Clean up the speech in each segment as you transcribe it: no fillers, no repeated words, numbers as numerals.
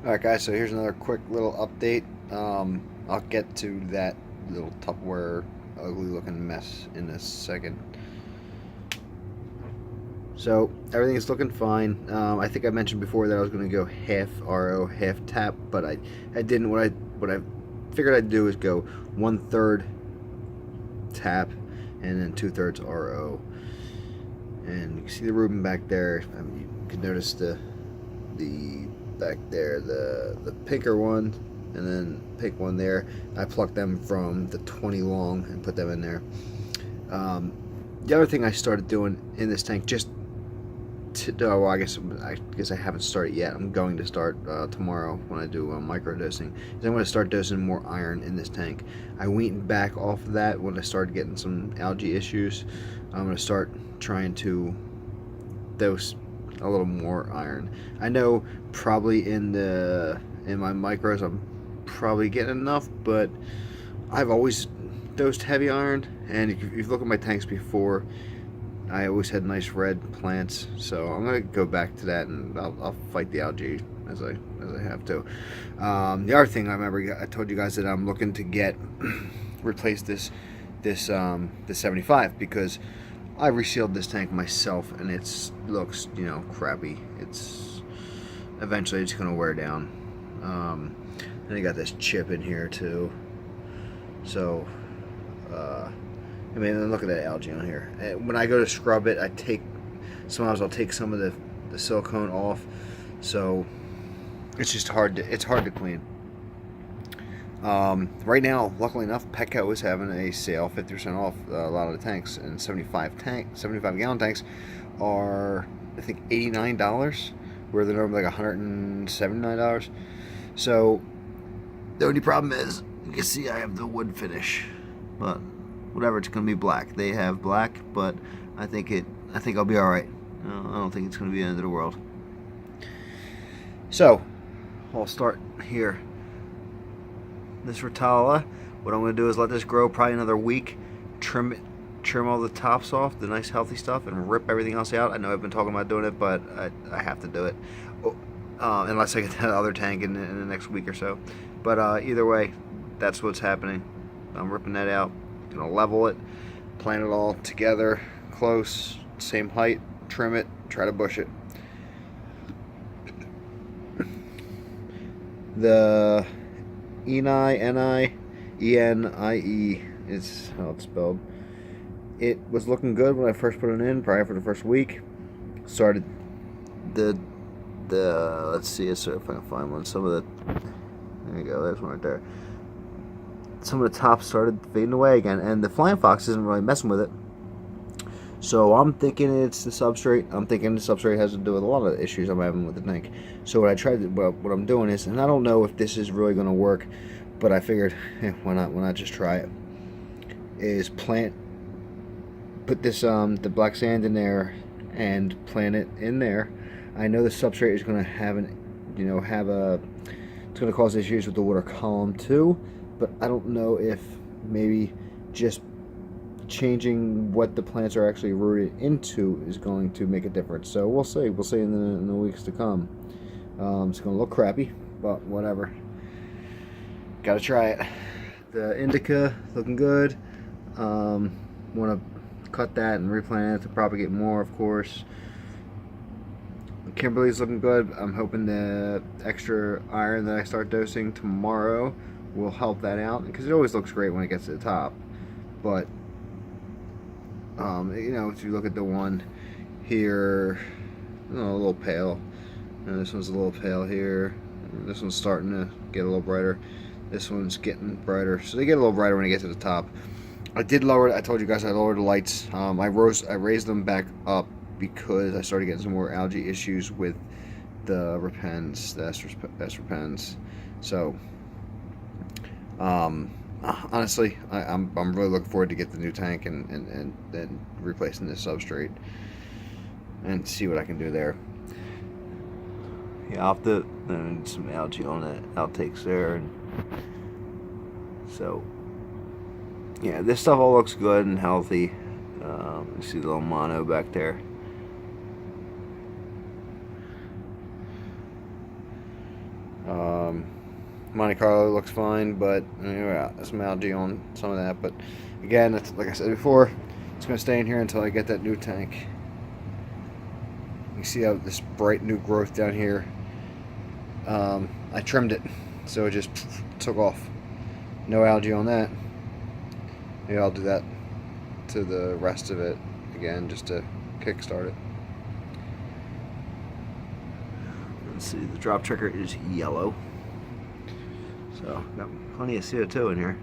Alright guys, so here's another quick little update. I'll get to that little Tupperware ugly looking mess in a second. So everything is looking fine. I think I mentioned before that I was going to go half RO, half tap, but I didn't. What I figured I'd do is go 1/3 tap and then 2/3 RO. And you can see the Reuben back there. You can notice the back there, the pinker one, and then pink one there. I plucked them from the 20 long and put them in there. The other thing I started doing in this tank, well, I guess I haven't started yet. I'm going to start tomorrow when I do micro dosing. Is I'm going to start dosing more iron in this tank. I weaned back off of that when I started getting some algae issues. I'm going to start trying to dose a little more iron. I know probably in my micros I'm probably getting enough, but I've always dosed heavy iron, and if you look at my tanks before, I always had nice red plants, so I'm gonna go back to that, and I'll fight the algae as I have to. The other thing I remember I told you guys that I'm looking to get replace this 75, because I resealed this tank myself and it looks, crappy. It's eventually it's gonna wear down. And I got this chip in here too. So, I mean, look at that algae on here. When I go to scrub it, sometimes I'll take some of the silicone off. So it's just hard to clean. Right now, luckily enough, Petco is having a sale, 50% off a lot of the tanks, and 75 gallon tanks are, I think, $89, where they're normally like $179. So the only problem is, you can see I have the wood finish, but whatever, it's gonna be black. They have black, but I think I'll be all right. I don't think it's gonna be the end of the world. So I'll start here. This Rotala, what I'm going to do is let this grow probably another week, trim all the tops off, the nice healthy stuff, and rip everything else out. I know I've been talking about doing it, but I have to do it, unless I get that other tank in the next week or so. But either way, that's what's happening. I'm ripping that out, going to level it, plant it all together, close, same height, trim it, try to bush it. The Enie is how it's spelled. It was looking good when I first put it in, probably for the first week. Started the let's see if I can find one. There you go, there's one right there. Some of the tops started fading away again, and the Flying Fox isn't really messing with it. So I'm thinking it's the substrate. I'm thinking the substrate has to do with a lot of the issues I'm having with the tank. So what I'm doing is, and I don't know if this is really going to work, but I figured, why not just try it? Is put this the black sand in there and plant it in there. I know the substrate is going to it's going to cause issues with the water column too, but I don't know if maybe just changing what the plants are actually rooted into is going to make a difference. So we'll see in the weeks to come. It's going to look crappy, but whatever, gotta try it. The indica looking good. Want to cut that and replant it to propagate more, of course. Kimberly's looking good. I'm hoping the extra iron that I start dosing tomorrow will help that out, because it always looks great when it gets to the top, but if you look at the one here, a little pale, and this one's a little pale here, and this one's starting to get a little brighter, this one's getting brighter, so they get a little brighter when they get to the top. I told you guys I lowered the lights. I raised them back up because I started getting some more algae issues with the repens, the S repens. So honestly, I'm really looking forward to get the new tank and replacing this substrate and see what I can do there. Yeah, I'll have to some algae on the outtakes there, and so yeah, this stuff all looks good and healthy. You see the little mono back there. Monte Carlo looks fine, but anyway, some algae on some of that. But again, it's, like I said before, it's going to stay in here until I get that new tank. You see how this bright new growth down here, I trimmed it, so it just took off. No algae on that. Maybe I'll do that to the rest of it again, just to kickstart it. Let's see, the drop checker is yellow. So, got plenty of CO2 in here.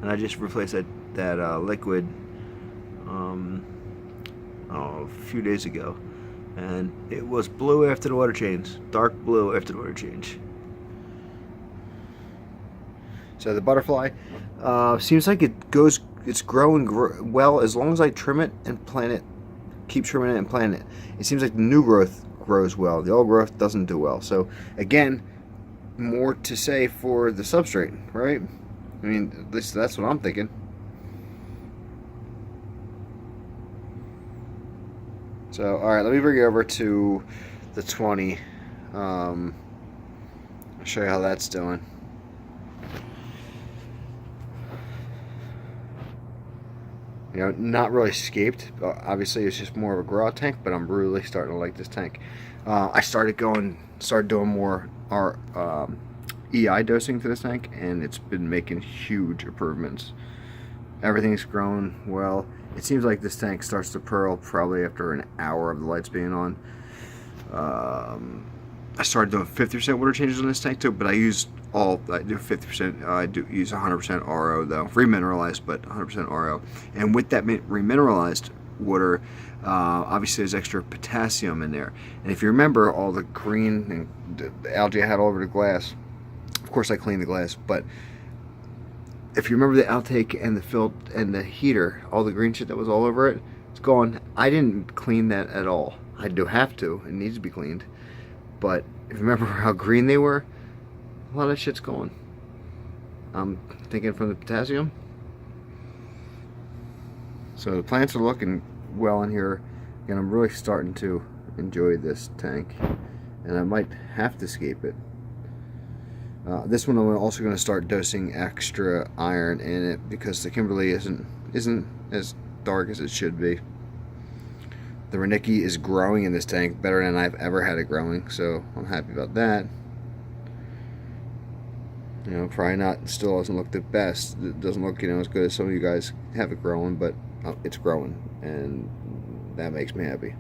And I just replaced that liquid a few days ago. And it was blue after the water change. Dark blue after the water change. So the butterfly seems like it's growing well as long as I trim it and plant it. Keep trimming it and planting it. It seems like the new growth grows well. The old growth doesn't do well. So again, more to say for the substrate, right? I mean, at least that's what I'm thinking. So, all right, let me bring you over to the 20. I'll show you how that's doing. You know, not really scaped. Obviously, it's just more of a grow tank, but I'm really starting to like this tank. I started doing more EI dosing to this tank, and it's been making huge improvements. Everything's grown well. It seems like this tank starts to pearl probably after an hour of the lights being on. I started doing 50% water changes on this tank too, but I do 50%. I do use 100% RO though, remineralized, but 100% RO. And with that remineralized water, obviously there's extra potassium in there. And if you remember all the green and the algae I had all over the glass, of course I cleaned the glass, but if you remember the outtake and the filter and the heater, all the green shit that was all over it, it's gone. I didn't clean that at all. I do have to. It needs to be cleaned. But if you remember how green they were, a lot of shit's gone. I'm thinking from the potassium. So the plants are looking well in here, and I'm really starting to enjoy this tank. And I might have to scape it. This one I'm also going to start dosing extra iron in it because the Kimberley isn't as dark as it should be. The Renicky is growing in this tank better than I've ever had it growing, so I'm happy about that. You know, probably not, still doesn't look the best. It doesn't look, as good as some of you guys have it growing, but it's growing, and that makes me happy.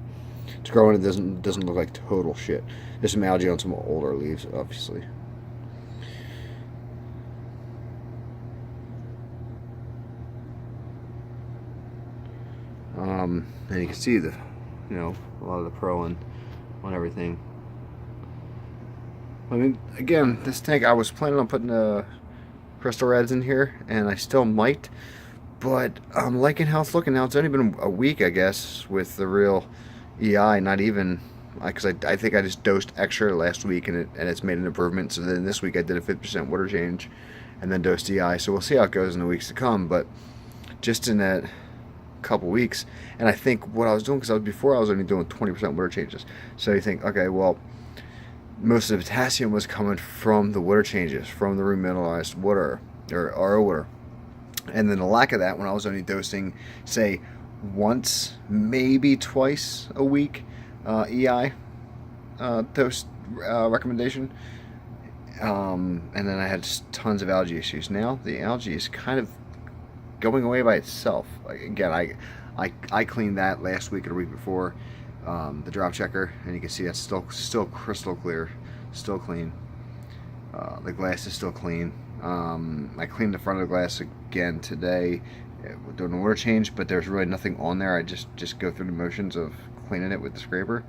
It's growing. It doesn't look like total shit. There's some algae on some older leaves, obviously. And you can see a lot of the pearling on everything. I mean, again, this tank, I was planning on putting the crystal reds in here, and I still might, but I'm liking how it's looking now. It's only been a week, I guess, with the real EI, not even, because I think I just dosed extra last week, and it's made an improvement. So then this week I did a 50% water change, and then dosed EI. So we'll see how it goes in the weeks to come, but just in that couple weeks, and I think what I was doing, because before I was only doing 20% water changes, so you think, okay, well, most of the potassium was coming from the water changes, from the remineralized water or RO water, and then the lack of that when I was only dosing, say, once, maybe twice a week, EI dose recommendation, and then I had just tons of algae issues. Now the algae is kind of going away by itself. Again, I cleaned that last week or the week before, the drop checker, and you can see that's still crystal clear, still clean. The glass is still clean. I cleaned the front of the glass again today doing the water change, but there's really nothing on there. I just go through the motions of cleaning it with the scraper.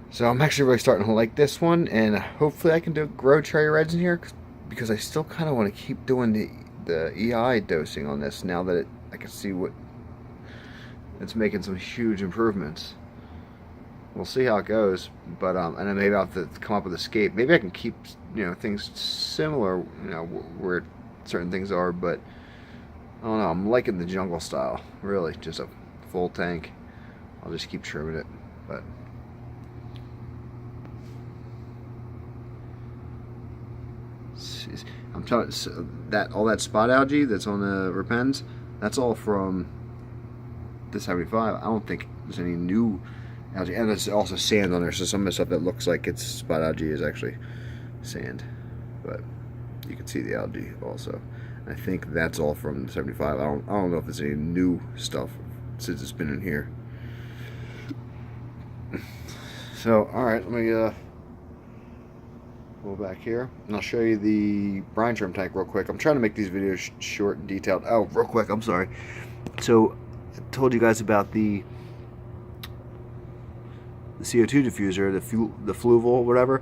So I'm actually really starting to like this one, and hopefully I can grow cherry reds in here, because I still kind of want to keep doing the EI dosing on this now that I can see it's making some huge improvements. We'll see how it goes, but and then maybe I'll have to come up with a scape. Maybe I can keep things similar, where certain things are, but I don't know. I'm liking the jungle style, really, just a full tank. I'll just keep trimming it, but I'm telling you, that all that spot algae that's on the Repens, that's all from the 75. I don't think there's any new algae, and there's also sand on there. So some of the stuff that looks like it's spot algae is actually sand, but you can see the algae also. I think that's all from the 75. I don't know if there's any new stuff since it's been in here. So, all right, let me go back here, and I'll show you the brine shrimp tank real quick. I'm trying to make these videos short and detailed. Oh, real quick, I'm sorry. So, I told you guys about the CO2 diffuser, the Fluval, whatever.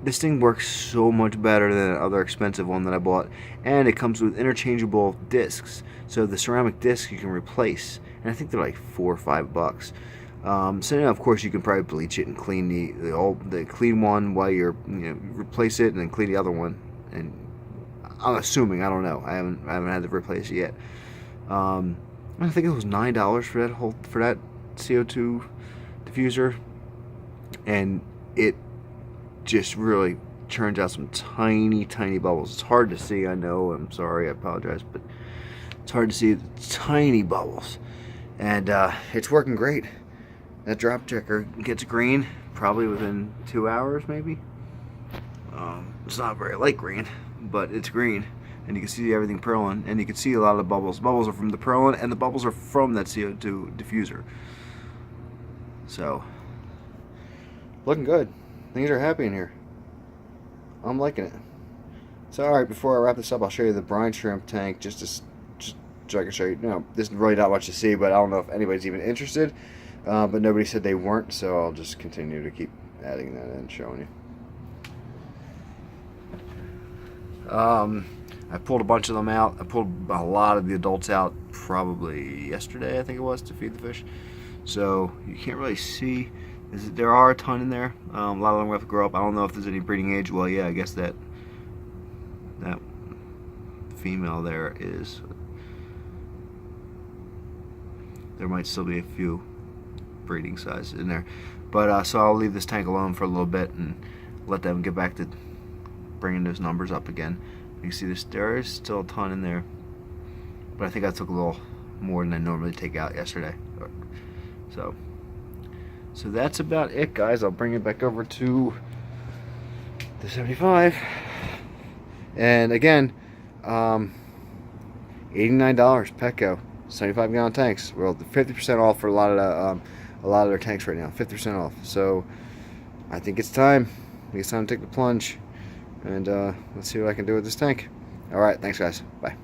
This thing works so much better than the other expensive one that I bought, and it comes with interchangeable discs. So the ceramic disc you can replace, and I think they're like $4 or $5. So now, of course, you can probably bleach it and clean the clean one while you're replace it, and then clean the other one. And I'm assuming, I don't know, I haven't had to replace it yet. I think it was $9 for that CO2 diffuser, and it just really churns out some tiny bubbles. It's hard to see, I know, I'm sorry, I apologize, but it's hard to see the tiny bubbles, and it's working great. That drop checker gets green probably within 2 hours, maybe. It's not very light green, but it's green, and you can see everything purling, and you can see a lot of the bubbles. Bubbles are from the purling, and the bubbles are from that CO2 diffuser. So, looking good. Things are happy in here. I'm liking it. So, alright, before I wrap this up, I'll show you the brine shrimp tank just so I can show you. There's really not much to see, but I don't know if anybody's even interested. But nobody said they weren't, so I'll just continue to keep adding that in, showing you. I pulled a bunch of them out. I pulled a lot of the adults out probably yesterday, I think it was, to feed the fish. So you can't really see. There are a ton in there. A lot of them will have to grow up. I don't know if there's any breeding age. Well, yeah, I guess that female there is. There might still be a few breeding size in there, but so I'll leave this tank alone for a little bit and let them get back to bringing those numbers up again. You can see there is still a ton in there, but I think I took a little more than I normally take out yesterday. So that's about it, guys. I'll bring it back over to the 75, and again, $89 Petco 75-gallon tanks. Well, 50% off for a lot of their tanks right now. 50% off. So I think it's time. It's time to take the plunge, and let's see what I can do with this tank. All right, thanks, guys. Bye.